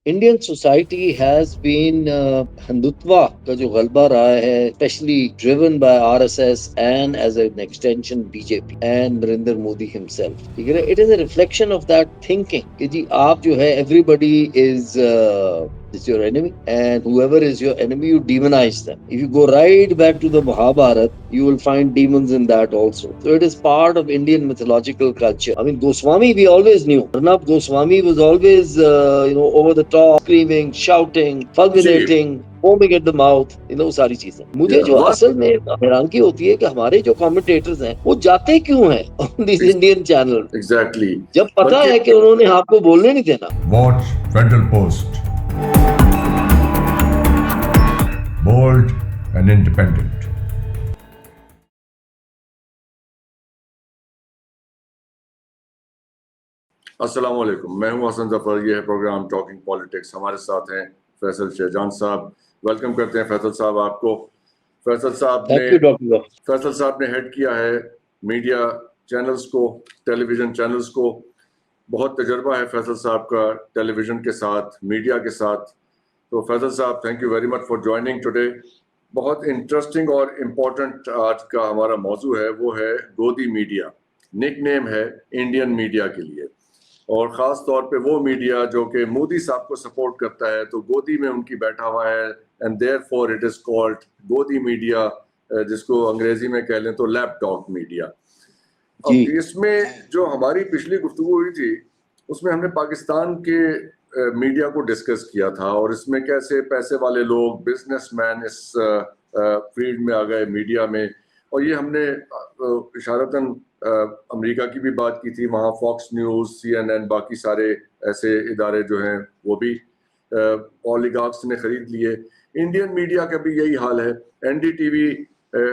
Indian society has been Hindutva का जो गलबा रहा है, specially driven by RSS and as an extension BJP and Narendra Modi himself. ठीक है ना, it is a reflection of that thinking कि जी आप जो है everybody is is your enemy, and whoever is your enemy, you demonize them. If you go right back to the Mahabharata, you will find demons in that also. So it is part of Indian mythological culture. I mean, Goswami we always knew. Arnab Goswami was always, over the top, screaming, shouting, जी fulminating, foaming at the mouth, सारी चीजें। मुझे जो one असल में हैरानगी होती है कि हमारे जो कमेंटेटर्स हैं वो जाते क्यों हैं on this Indian channel, exactly जब पता बल्कि है कि उन्होंने आपको बोलने नहीं देना। Watch Federal Post. Bold and independent. अस्सलाम वालेकुम, मैं हूं हसन जफर। ये है प्रोग्राम टॉकिंग पॉलिटिक्स। हमारे साथ हैं फैसल शहजान साहब। वेलकम करते हैं फैसल साहब आपको। फैसल साहब ने थैंक यू डॉक्टर। फैसल साहब ने हेड किया है मीडिया चैनल्स को, टेलीविजन चैनल्स को। बहुत तजर्बा है फैसल साहब का टेलीविजन के साथ, मीडिया के साथ। तो फैसल साहब, thank you very much for joining today. बहुत इंटरेस्टिंग और इम्पोर्टेंट आज का हमारा मौजू है, वो है गोदी मीडिया। निक नेम है इंडियन मीडिया के लिए, और ख़ास तौर पे वो मीडिया जो कि मोदी साहब को सपोर्ट करता है, तो गोदी में उनकी बैठा हुआ है, and therefore it is called गोदी मीडिया, जिसको अंग्रेजी में कह लें तो लैपटॉप मीडिया। अब इसमें जो हमारी पिछली गुफ्तगू हुई थी उसमें हमने पाकिस्तान के मीडिया को डिस्कस किया था, और इसमें कैसे पैसे वाले लोग, बिजनेसमैन इस फील्ड में आ गए मीडिया में। और ये हमने इशारतन अमेरिका की भी बात की थी, वहाँ फॉक्स न्यूज़, CNN, बाकी सारे ऐसे इदारे जो हैं वो भी ओलिगार्क्स ने खरीद लिए। इंडियन मीडिया का भी यही हाल है। NDTV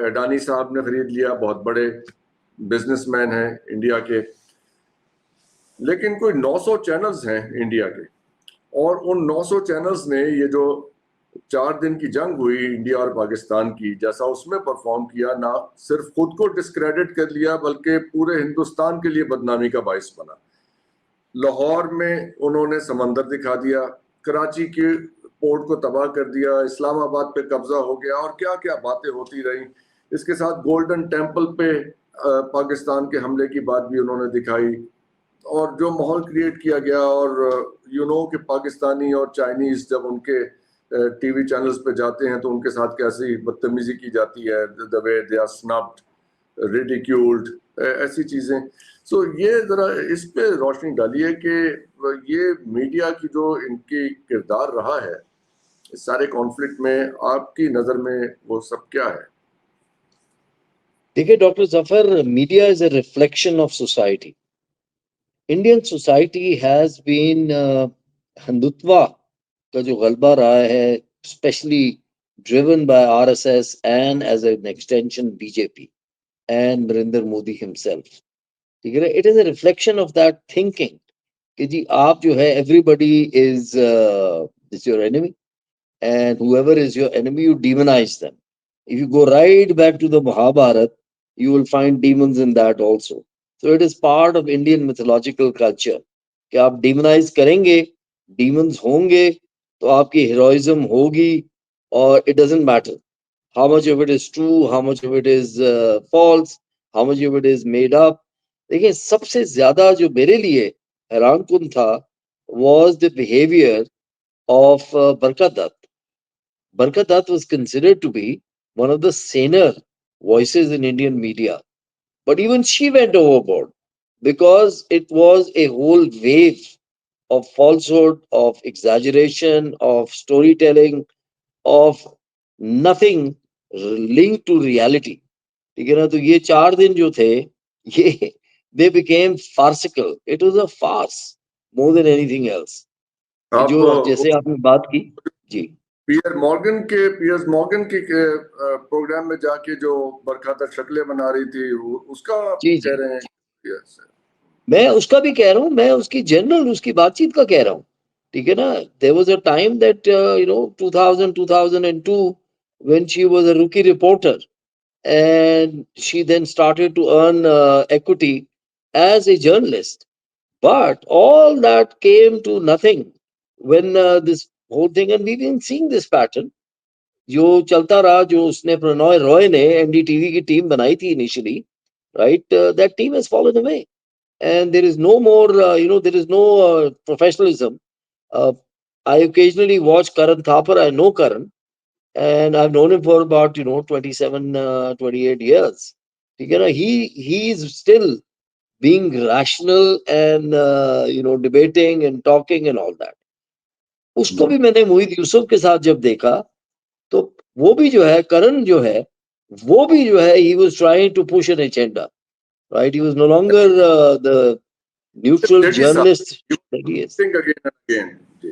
अडानी साहब ने खरीद लिया, बहुत बड़े बिजनेसमैन हैं इंडिया के। लेकिन कोई 900 चैनल्स हैं इंडिया के, और उन 900 चैनल्स ने ये जो 4 दिन की जंग हुई इंडिया और पाकिस्तान की, जैसा उसमें परफॉर्म किया, ना सिर्फ खुद को डिस्क्रेडिट कर लिया बल्कि पूरे हिंदुस्तान के लिए बदनामी का बाइस बना। लाहौर में उन्होंने समंदर दिखा दिया, कराची के पोर्ट को तबाह कर दिया, इस्लामाबाद पे कब्जा हो गया, और क्या क्या बातें होती रही। इसके साथ गोल्डन टेम्पल पे पाकिस्तान के हमले की बात भी उन्होंने दिखाई, और जो माहौल क्रिएट किया गया। और कि पाकिस्तानी और चाइनीज जब उनके टीवी चैनल्स पे जाते हैं तो उनके साथ कैसी बदतमीजी की जाती है, the way they are snubbed, ridiculed, ऐसी चीजें। सो ये जरा इस पे रोशनी डालिए कि ये मीडिया की जो इनकी किरदार रहा है इस सारे कॉन्फ्लिक्ट में, आपकी नजर में वो सब क्या है? देखिए doctor Zafar, media is a reflection of society. Indian society has been Hindutva का जो गलबा रहा है, specially driven by RSS and as an extension BJP and Narendra Modi himself. ठीक है ना, it is a reflection of that thinking कि जी आप जो है everybody is your enemy, and whoever is your enemy, you demonize them. If you go right back to the Mahabharata, you will find demons in that also. So it is part of Indian mythological culture कि आप demonize करेंगे, demons होंगे, तो आपकी heroism होगी, और it doesn't matter how much of it is true, how much of it is false, how much of it is made up. देखिए सबसे ज्यादा जो मेरे लिए हैरान कुन था was the behavior of Barkat Dutt. Barkat Dutt was considered to be one of the saner voices in Indian media. But even she went overboard because it was a whole wave of falsehood, of exaggeration, of storytelling, of nothing linked to reality. ठीक है ना, तो ये 4 दिन जो थे ये they became farcical. It was a farce more than anything else. कि आप जो जैसे आपने बात की जी। पियर्स मॉर्गन के प्रोग्राम में जाके जो बरखातर शक्लें बना रही थी, उसका आप जी कह जी, रहे हैं? यस। मैं उसका भी कह रहा हूँ, मैं उसकी जनरल उसकी बातचीत का कह रहा हूँ। ठीक है ना, there was a time that 2000 2002 when she was a rookie reporter, and she then started to earn equity as a journalist, but all that came to nothing when this whole thing, and we've been seeing this pattern, जो चलता रहा, जो उसने प्रणॉय रॉय ने NDTV की team बनाई थी initially, right? That team has fallen away, and there is no more, there is no professionalism. Uh, I occasionally watch Karan Thapar. I know Karan, and I've known him for about 27, 28 years. He is still being rational and debating and talking and all that. उसको भी मैंने मोहित यूसुफ के साथ जब देखा, तो वो भी जो है, करण जो है, वो भी जो है, he was trying to push an agenda, right? He was no longer the neutral सेठी साहब, journalist that he is. think again and again. जी।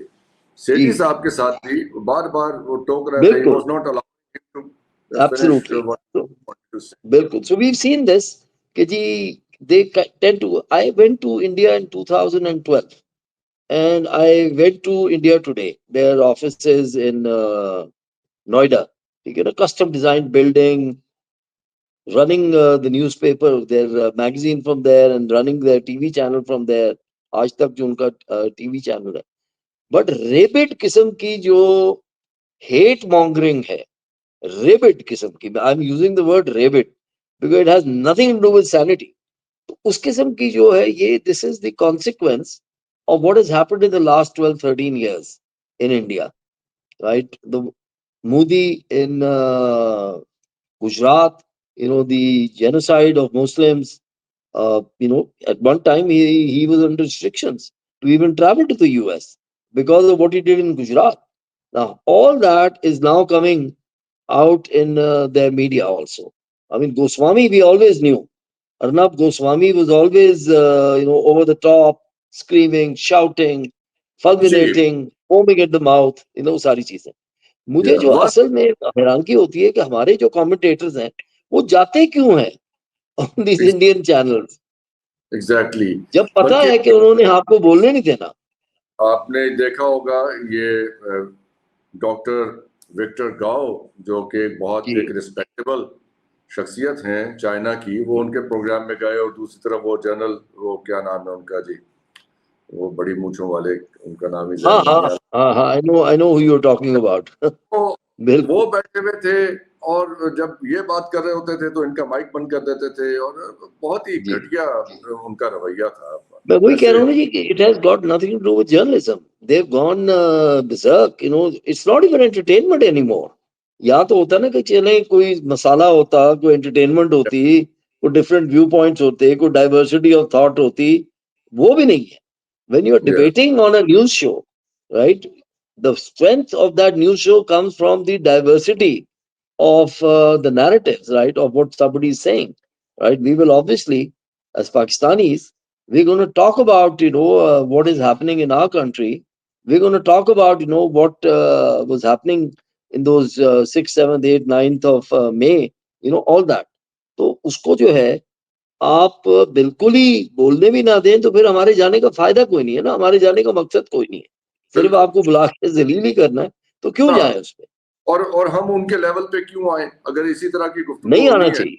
सेठी जी। साहब के साथ भी बार बार वो टोक रहे थे, he बिल्कुल, was not allowed to finish absolutely. what he So, wanted to say. बिल्कुल. So we've seen this कि जी they tend to. I went to India in 2012, and I went to India Today. Their offices in Noida. You get a custom designed building, running the newspaper, their magazine from there, and running their TV channel from there. आज तक जो उनका TV channel है, but rabid किस्म की जो hate mongering है, rabid किस्म की, I am using the word rabid because it has nothing to do with sanity. तो उस किस्म की जो है, ये this is the consequence of what has happened in the last 12, 13 years in India, right? The Modi in Gujarat, the genocide of Muslims, at one time he was under restrictions to even travel to the US because of what he did in Gujarat. Now, all that is now coming out in their media also. I mean, Goswami, we always knew. Arnab Goswami was always, over the top, screaming, shouting, जी, fulminating, foaming at the mouth, सारी चीजें. मुझे जो वह असल में हैरानगी होती है कि हमारे जो कमेंटेटर्स हैं, वो जाते क्यों हैं on this Indian channels, exactly. जब पता बल्कि है कि उन्होंने आपको बोलने नहीं देना. आपने देखा होगा ये डॉक्टर विक्टर गाओ, जो कि बहुत जी. एक रिस्पेक्टेबल शख्सियत हैं चाइना की, वो उनके प्रोग्राम में गए, और दूसरी तरफ वो जनरल, वो क्या नाम है उनका जी, वो बड़ी मूंछों वाले, उनका नाम ही हाँ ज़हन में नहीं हाँ आ हाँ, I know who you're talking about. रहा। तो बिल्कुल. वो बैठे हुए थे, और जब ये बात कर रहे होते थे तो इनका माइक बंद कर देते थे, और बहुत ही जी. घटिया उनका रवैया था। मैं वही कह ऐसे रहा हूँ ना जी कि it has got nothing to do with journalism. They've gone berserk. It's not even entertainment anymore. या तो होता ना कि चले कोई मसाला होता, कोई एंटरटेनमेंट होती, कोई डिफरेंट व्यू पॉइंट्स होते, कोई डाइवर्सिटी ऑफ थॉट होती, वो भी नहीं है. When you're Yeah. debating on a news show, right, the strength of that news show comes from the diversity of the narratives, right, of what somebody is saying, right? We will obviously, as Pakistanis, we're going to talk about, what is happening in our country. We're going to talk about, what was happening in those 6th, 7th, 8th, 9th of May, all that. तो उसको जो है, आप बिल्कुल ही बोलने भी ना दें, तो फिर हमारे जाने का फायदा कोई नहीं है ना, हमारे जाने का मकसद कोई नहीं है. सिर्फ बिल्कुल। आपको बुला के जलील ही करना है, तो क्यों हाँ। जाए उस पे? और हम उनके लेवल पे क्यों आए, अगर इसी तरह की गुफ्तगू नहीं आना होनी है, चाहिए,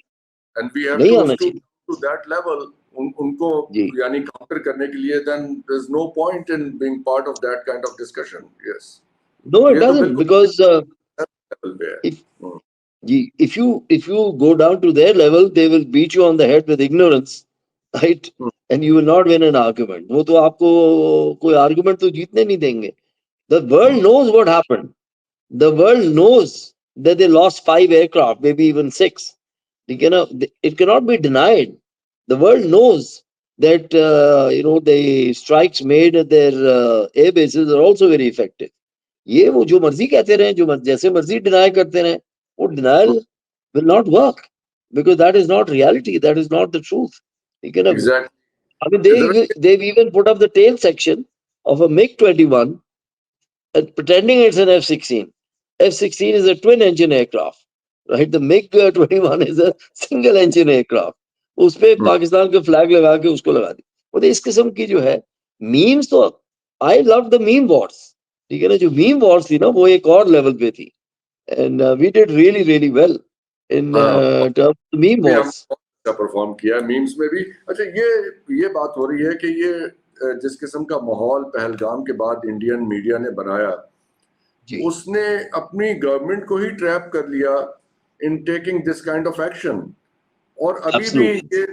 एंड वी हैव नहीं टू आना टू चाहिए. टू दैट लेवल, उनको जी. यानी काउंटर करने के लिए, then there is no point in being part of that kind of discussion. Yes, No, it ये तो doesn't, बिल्कुल because लेवल पे है. if if you go down to their level, they will beat you on the head with ignorance, right? Hmm, And you will not win an argument. वो तो आपको कोई argument तो जीतने नहीं देंगे. The world knows what happened. The world knows that they lost 5 aircraft, maybe even 6. It cannot be denied. The world knows that the strikes made at their air bases are also very effective. ये वो जो मर्जी कहते रहे, जो जैसे मर्जी deny करते रहे, वो denial will not work, because that is not reality. That is not the truth. Exactly. I mean, they've even put up the tail section of a MiG-21 and pretending it's an F-16. F-16 is a twin-engine aircraft, right? The MiG-21 is a single-engine aircraft. उस पे पाकिस्तान के flag लगा के उसको लगा दी. और इस किस्म की जो है मीम्स, तो I love the meme Wars. ठीक है ना, जो मीम वॉर्स थी ना, वो एक और लेवल पे थी, and we did really really well in terms of meme भी हम वॉर्स. अच्छा परफॉर्म किया मीम्स में भी. अच्छा, ये बात हो रही है कि ये जिस किस्म का माहौल पहलगाम के बाद इंडियन मीडिया ने बनाया, जी उसने अपनी गवर्नमेंट को ही ट्रैप कर लिया in taking this kind of action. और अभी भी एब्सोल्युटली। ये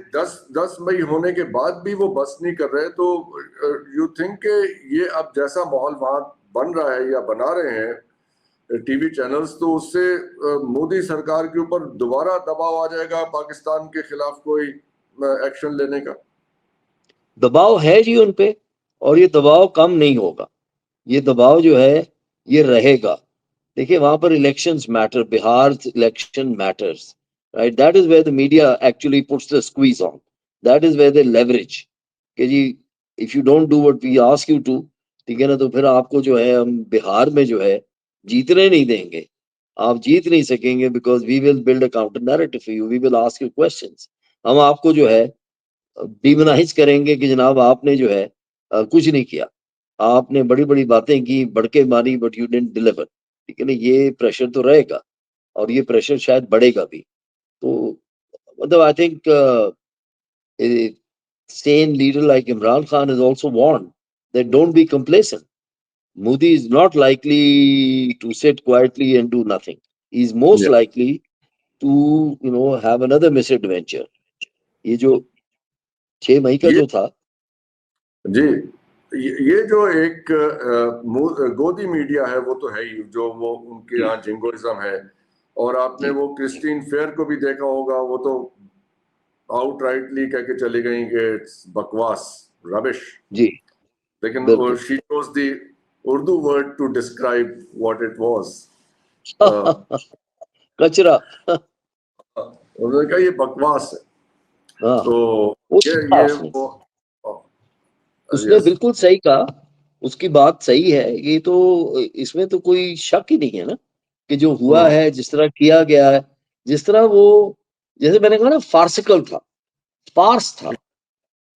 10 मई होने के बाद भी वो बस नहीं कर रहे। तो यू थिंक ये अब जैसा माहौल वहां बन रहा है या बना रहे हैं टीवी चैनल्स, तो उससे मोदी सरकार के ऊपर दोबारा दबाव आ जाएगा पाकिस्तान के खिलाफ कोई एक्शन लेने का? दबाव है जी उन पे, और ये दबाव कम नहीं होगा। ये दबाव जो है ये रहेगा। देखिए वहां पर elections matter, Bihar election matters, right? That is where the media actually puts the squeeze on, that is where the leverage कि जी if you don't do what we ask you to, ठीक है ना, तो फिर आपको जो है हम बिहार में जो है जीतने नहीं देंगे, आप जीत नहीं सकेंगे, because we will build a counter narrative for you, we will ask you questions. हम आपको जो है डिमोनाइज करेंगे कि जनाब आपने जो है कुछ नहीं किया, आपने बड़ी बड़ी बातें की, बड़के मारी, बट यू डिडंट डिलीवर, ठीक है ना। ये प्रेशर तो रहेगा, और ये प्रेशर शायद बढ़ेगा भी। तो मतलब I think a sane leader like Imran Khan has also warned that don't be complacent. Modi is not likely to sit quietly and do nothing. He's most likely to, have another misadventure. ये जो 6 मई का ये जो था, जी, ये जो एक गोदी मीडिया है वो तो है ही, जो वो उनके यहाँ जिंगोइज्म है। और आपने जी वो क्रिस्टीन फेयर को भी देखा होगा, वो तो आउटराइटली कह के चली गई कि बकवास, रबिश। जी लेकिन बिल्कुल। She chose the Urdu word to describe what it was. कचरा। उन्होंने कहा ये बकवास है। हाँ, तो वो कहा ये उसने वो उसने यस, बिल्कुल सही कहा। उसकी बात सही है, ये तो इसमें तो कोई शक ही नहीं है ना, कि जो हुआ है, जिस तरह किया गया है, जिस तरह वो, जैसे मैंने कहा ना, फार्सिकल था, फार्स था,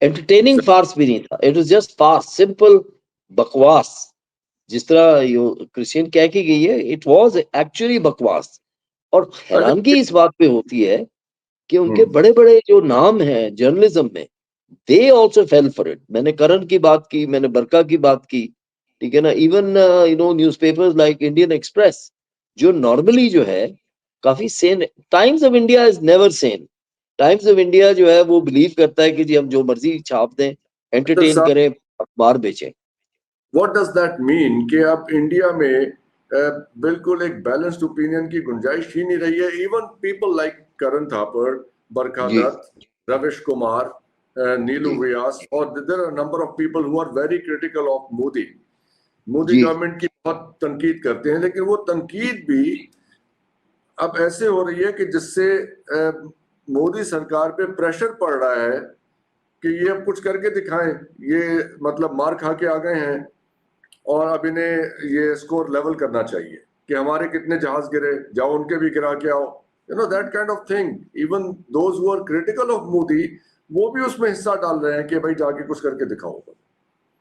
एंटरटेनिंग फार्स भी नहीं था, it was just farce, simple बकवास। जिस तरह यो क्रिश्चियन कह के गई है, इट वाज एक्चुअली बकवास। और हैरानगी इस बात पे होती है कि उनके बड़े-बड़े जो नाम हैं जर्नलिज्म में, they also fail for it. मैंने करण की बात की, मैंने बरका की बात की, ठीक है ना। Even newspapers like Indian express, जो नॉर्मली जो है काफी Sen, times of India is never Sen. Times of India जो है वो बिलीव करता है कि जी हम जो मर्जी छाप दें, एंटरटेन करें, अखबार बेचें। व्हाट डज दैट मीन कि अब इंडिया में बिल्कुल एक बैलेंस्ड ओपिनियन की गुंजाइश ही नहीं रही है। Even people like Karan Thapar, Barkha ji Dutt, Ravish Kumar, Neelu ji Vyas, और there are number of people who are very critical of Modi. Modi ji government की बहुत तनकीद करते हैं, लेकिन वो तनकीद भी अब ऐसे हो रही है कि जिससे मोदी सरकार पे प्रेशर पड़ रहा है कि ये अब कुछ करके दिखाएं। ये मतलब मार खा के आ गए हैं और अब इन्हें ये स्कोर लेवल करना चाहिए कि हमारे कितने जहाज गिरे, जाओ उनके भी गिरा के आओ, that kind of thing. Even those who are critical of Modi, वो भी उसमें हिस्सा डाल रहे हैं कि भाई जाके कुछ करके दिखाओ।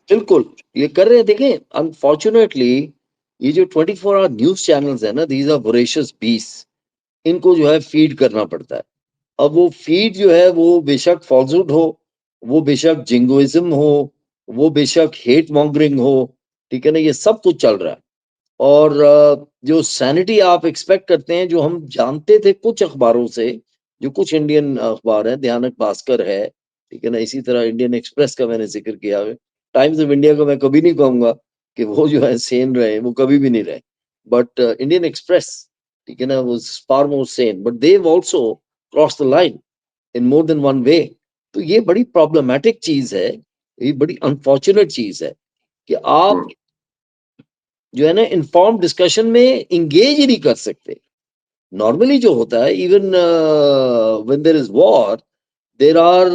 बिल्कुल, ये कर रहे हैं। देखें, अनफॉर्चुनेटली ये जो 24 आवर न्यूज चैनल्स है ना, दीज आर वोरेशियस बीस्ट, इनको जो है फीड करना पड़ता है। अब वो फीड जो है वो बेशक फॉल्सहुड हो, वो बेशक जिंगोइज्म हो, वो बेशक हेट मॉन्गरिंग हो, ठीक है ना, ये सब कुछ चल रहा है। और जो सैनिटी आप एक्सपेक्ट करते हैं, जो हम जानते थे कुछ अखबारों से, जो कुछ इंडियन अखबार हैं, दैनिक भास्कर है, ठीक है ना, इसी तरह इंडियन एक्सप्रेस का मैंने जिक्र किया है। टाइम्स ऑफ इंडिया का मैं कभी नहीं कहूंगा कि वो जो है सेन रहे, वो कभी भी नहीं रहे, बट इंडियन एक्सप्रेस, ठीक है ना, was far more Sen, but they also cross the line in more than one way. तो ये बड़ी प्रॉब्लमैटिक चीज है, ये बड़ी अनफॉर्चुनेट चीज है कि आप जो है ना इन्फॉर्म डिस्कशन में इंगेज ही नहीं कर सकते। नॉर्मली जो होता है, even when there is war, there are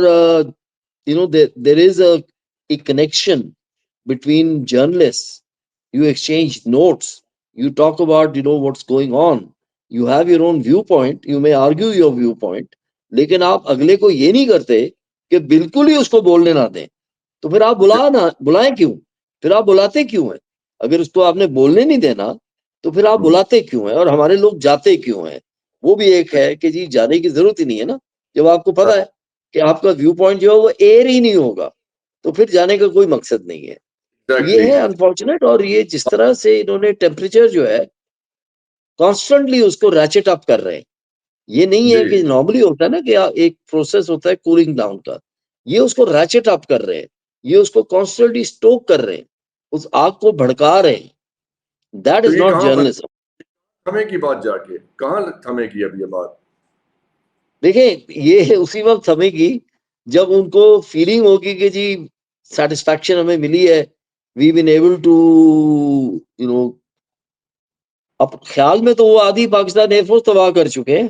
there is a connection between journalists. You exchange notes, you talk about what's going on, you have your own viewpoint, you may argue your viewpoint, लेकिन आप अगले को ये नहीं करते कि बिल्कुल ही उसको बोलने ना दें। तो फिर आप बुलाएं क्यों? फिर आप बुलाते क्यों हैं? अगर उसको आपने बोलने नहीं देना, तो फिर आप बुलाते क्यों हैं? और हमारे लोग जाते क्यों हैं? वो भी एक है कि जी जाने की जरूरत ही नहीं है ना, जब आपको पता है कि आपका व्यू पॉइंट जो है वो एयर ही नहीं होगा, तो फिर जाने का कोई मकसद नहीं है। ये है अनफॉर्चुनेट। और ये जिस तरह से इन्होंने टेम्परेचर जो है कॉन्स्टेंटली उसको रैचेट अप कर रहे हैं। ये नहीं है कि नॉर्मली होता है ना कि एक प्रोसेस होता है कूलिंग डाउन का, ये उसको रैचेट अप कर रहे हैं, ये उसको कॉन्स्टेंटली स्टोक कर रहे हैं, उस आग को भड़का रहे हैं। That is not journalism. थमे की बात जाके कहाँ थमेगी अब ये बात? देखिए ये उसी वक्त थमेगी जब उनको फीलिंग होगी कि जी सेटिस्फैक्शन हमें मिली है, we been able to you know. अब ख्याल में तो वो आधी पाकिस्तान एयरफोर्स तबाह कर चुके हैं,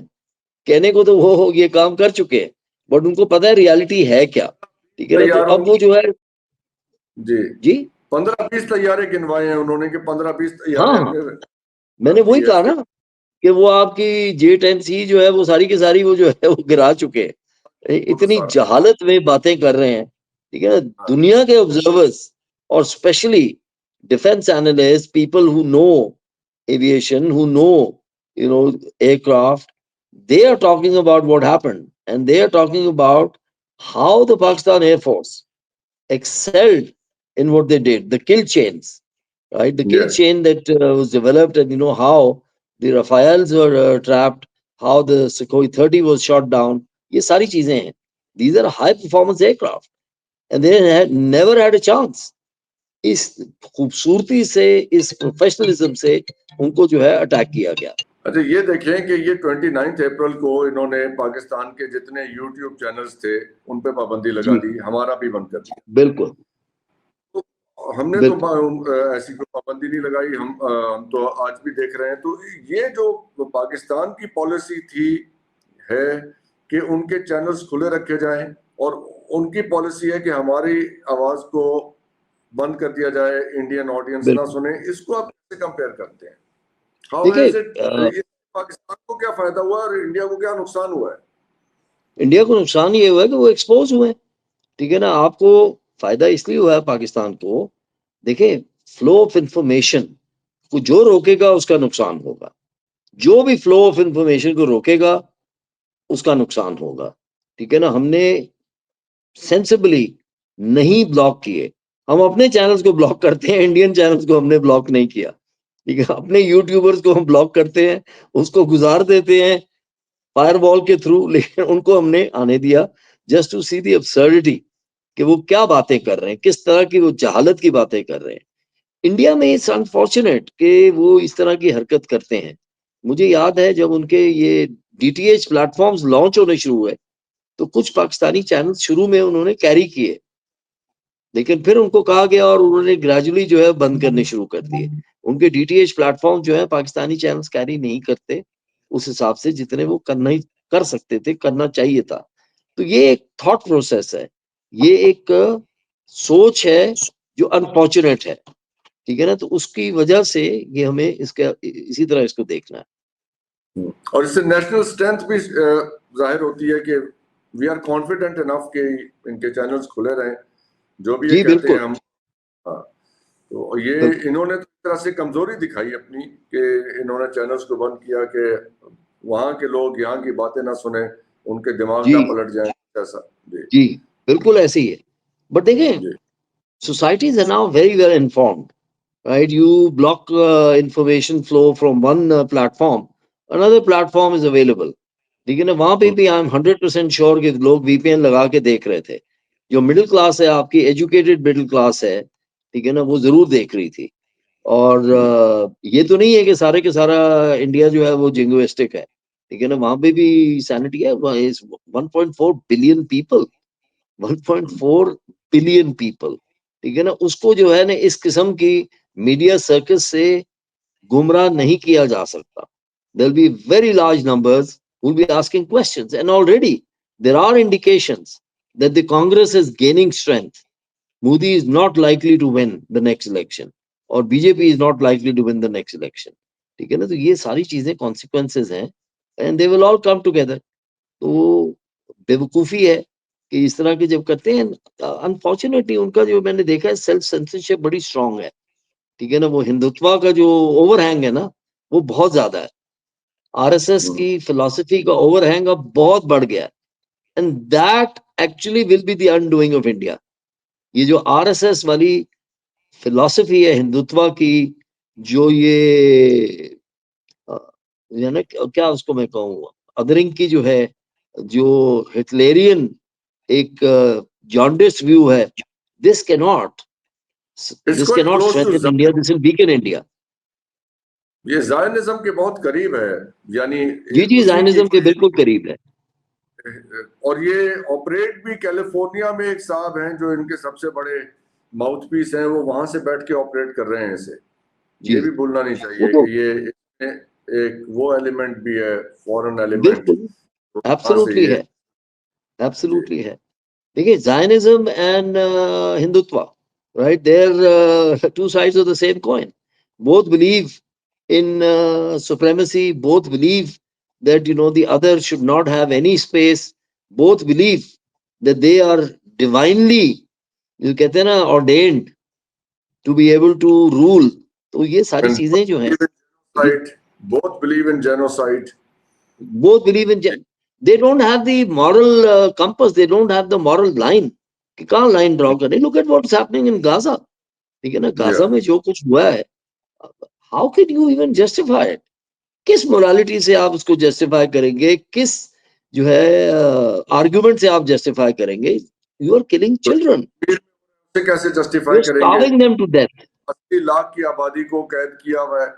कहने को तो वो ये काम कर चुके हैं, बट उनको पता है रियलिटी है क्या। ठीक है ना, तो अब वो जो है जी जी 15-20 तैयारे गिनवाए हैं उन्होंने कि 15-20 तैयारे हाँ, हमने मैंने वही कहा ना कि वो आपकी J-10C जो है वो सारी की सारी वो जो है वो गिरा चुके हैं। इतनी जहालत में बातें कर रहे हैं। ठीक है ना, दुनिया के ऑब्जर्वर्स और specially defence analyst, people who know aviation, who know aircraft, they are talking about what happened, and they are talking about how the Pakistan Air Force excelled in what they did, the kill chains, right? The kill chain that was developed, and how the Rafales were trapped, how the Sukhoi 30 was shot down. ये सारी चीजें हैं. These are high performance aircraft, and they had never had a chance. इस खूबसूरती से, इस professionalism से उनको जो है अटैक किया गया। अच्छा ये देखें कि ये 29 अप्रैल को इन्होंने पाकिस्तान के जितने यूट्यूब चैनल्स थे उन पे पाबंदी लगा दी, हमारा भी बंद कर दिया। बिल्कुल, तो हमने तो ऐसी कोई पाबंदी नहीं लगाई, हम तो आज भी देख रहे हैं। तो ये जो पाकिस्तान की पॉलिसी थी है कि उनके चैनल्स खुले रखे जाएं और उनकी पॉलिसी है कि हमारी आवाज को बंद कर दिया जाए, इंडियन ऑडियंस ना सुने। इसको आप कैसे कंपेयर करते हैं? हाउ हैज इट, पाकिस्तान को क्या फायदा हुआ और इंडिया को क्या नुकसान हुआ है? इंडिया को नुकसान ये हुआ है कि वो एक्सपोज हुए। ठीक है ना, आपको फायदा इसलिए हुआ है पाकिस्तान को। देखिए, फ्लो ऑफ इंफॉर्मेशन को जो रोकेगा उसका नुकसान होगा, जो भी फ्लो ऑफ इंफॉर्मेशन को रोकेगा उसका नुकसान होगा। ठीक है ना, हमने सेंसिबली नहीं ब्लॉक किए। हम अपने चैनल्स को ब्लॉक करते हैं, इंडियन चैनल्स को हमने ब्लॉक नहीं किया। ठीक है, अपने यूट्यूबर्स को हम ब्लॉक करते हैं, उसको गुजार देते हैं फायरवॉल के थ्रू, लेकिन उनको हमने आने दिया just to see the absurdity कि वो क्या बातें कर रहे हैं, किस तरह की वो जहालत की बातें कर रहे हैं। इंडिया में इट्स अनफॉर्चुनेट कि वो इस तरह की हरकत करते हैं। मुझे याद है जब उनके ये DTH प्लेटफॉर्म्स लॉन्च होने शुरू हुए तो कुछ पाकिस्तानी चैनल शुरू में उन्होंने कैरी किए, लेकिन फिर उनको कहा गया और उन्होंने ग्रेजुअली जो है बंद करने शुरू कर दिए। उनके DTH प्लेटफॉर्म जो है पाकिस्तानी चैनल्स कैरी नहीं करते उस हिसाब से जितने वो करना ही कर सकते थे, करना चाहिए था। तो ये एक थॉट प्रोसेस है, ये एक सोच है जो अनफॉर्चुनेट है। ठीक है ना, तो उसकी वजह से ये हमें इसका इसी तरह इसको देखना है। और इससे नेशनल स्ट्रेंथ भी जाहिर होती है कि वी आर कॉन्फिडेंट इनफ कि इनके चैनल्स खुले रहें, जो भी ये कहते हैं हम। हाँ, तो ये इन्होंने तो एक तरह से कमजोरी दिखाई अपनी कि इन्होंने चैनल्स को बंद किया कि वहां के लोग यहाँ की बातें ना सुने, उनके दिमाग ना पलट जाए ऐसा। जी बिल्कुल ऐसे ही है। बट देखिए, societies are now very well informed, right? You block information flow from one platform, another platform is available. ठीक है ना, वहां पे भी आई एम 100% श्योर कि लोग VPN लगा के देख रहे थे। जो मिडिल क्लास है, आपकी एजुकेटेड मिडिल क्लास है, ठीक है ना, वो जरूर देख रही थी। और ये तो नहीं है कि सारे के सारा इंडिया जो है वो जिंगोइस्टिक है। ठीक है ना, वहां पे भी सैनिटी है। 1.4 बिलियन पीपल, 1.4 बिलियन पीपल, ठीक है ना, उसको जो है ना इस किस्म की मीडिया सर्कस से गुमराह नहीं किया जा सकता। There will be very large numbers who will be asking questions, and already there are indications that the Congress is gaining strength. Modi is not likely to win the next election, or BJP is not likely to win the next election. ठीक है ना, तो ये सारी चीजें consequences हैं, and they will all come together. तो बेवकूफी है कि इस तरह के जब करते हैं। अनफॉर्चुनेटली उनका जो मैंने देखा है सेल्फ सेंसरशिप बड़ी स्ट्रांग है। ठीक है ना, वो हिंदुत्व का जो ओवरहैंग है ना वो बहुत ज्यादा है। RSS की फिलॉसफी का ओवरहैंग अब बहुत बढ़ गया है, and that actually will be the undoing of India. ये जो आरएसएस वाली फिलॉसफी है हिंदुत्व की, जो ये यानी क्या उसको मैं कहूँ, अदरिंग की जो है, जो हिटलेरियन एक जॉन्डिस व्यू है, this can not It's quite close to strengthen India, this will weaken India. ये जायनिज्म के बहुत करीब है, यानी जी जी, उसी की जायनिज्म के बिल्कुल करीब है। और ये ऑपरेट भी कैलिफोर्निया में एक साहब हैं जो इनके सबसे बड़े माउथपीस हैं, वो वहां से बैठ के ऑपरेट कर रहे हैं इसे। जी, ये भी भूलना नहीं वो चाहिए तो कि ये एक वो एलिमेंट भी है, फॉरेन एलिमेंट, बिल्कुल वहां से एब्सोल्युटली ये है, एब्सोल्युटली है। देखिए, Zionism and Hindutva, right, they're two sides of the same coin. Both believe in supremacy, both believe that the other should not have any space, both believe that they are divinely, जो कहते हैं ना, ordained to be able to rule। तो ये सारी And चीजें जो हैं, ये both believe in genocide. both believe in they don't have the moral compass, they don't have the moral line कि कहाँ लाइन ड्रॉ करें। look at what's happening in Gaza, ठीक है ना, गाजा में जो कुछ हुआ है, how can you even justify it? किस मोरालिटी से आप उसको जस्टिफाई करेंगे, किस जो है आर्गुमेंट से आप जस्टिफाई करेंगे? यू आर किलिंग चिल्ड्रन, से कैसे यू जस्टिफाई आर करेंगे? Starving them to death. 80 lakh की आबादी को कैद किया हुआ है,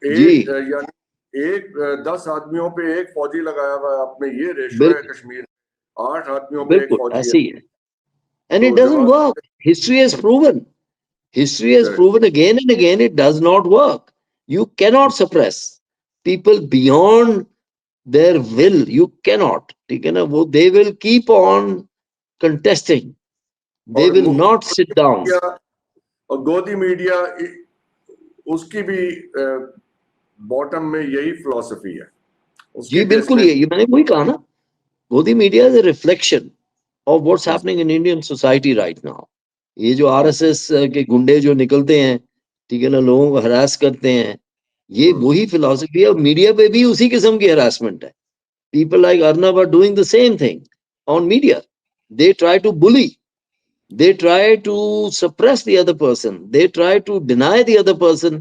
जी, यानी 10 आदमियों पे एक फौजी लगाया हुआ है, आपने ये रेशो है बिल्कुल कश्मीर, 8 आदमियों पे एक बिल्कुल फौजी ऐसे है। ही है। एंड इट तो डजंट जवाब work, history has proven again and again it does not work. You cannot suppress people beyond their will, you cannot, ठीक है ना, वो they will keep on contesting, they और will not sit down। और गोदी media उसकी भी bottom में यही फिलॉसफी है उसके जी बिल्कुल, ये मैंने वही कहा ना, गोदी media is a reflection of what's happening in Indian society right now. ये जो आरएसएस के गुंडे जो निकलते हैं, ठीक है ना, लोगों को हरास करते हैं, ये वही फिलॉसफी है। और मीडिया पे भी उसी किस्म की हरासमेंट है। People like Arnab are doing the same thing on media. They try to bully, they try to suppress the other person, they try to deny the other person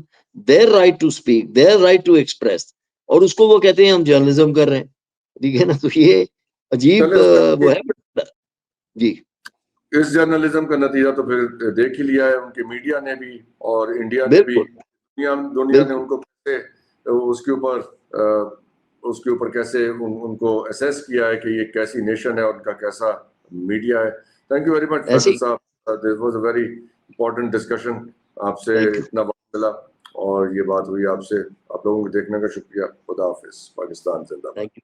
their right to speak, their right to express, और उसको वो कहते हैं हम journalism कर रहे हैं, ठीक है ना। तो ये अजीब वो है। जी, इस जर्नलिज्म का नतीजा तो फिर देख ही लिया है उनके मीडिया ने भी और इंडिया ने भी। दुनिया ने उनको कैसे उसके ऊपर कैसे उनको असेस किया है कि ये कैसी नेशन है, उनका कैसा मीडिया है। Thank you very much Faisal sahab, this was a very important discussion. आपसे इतना वक्त मिला और ये बात हुई आपसे। आप लोगों को देखने का शुक्रिया। खुदा हाफिज। पाकिस्तान जिंदाबाद।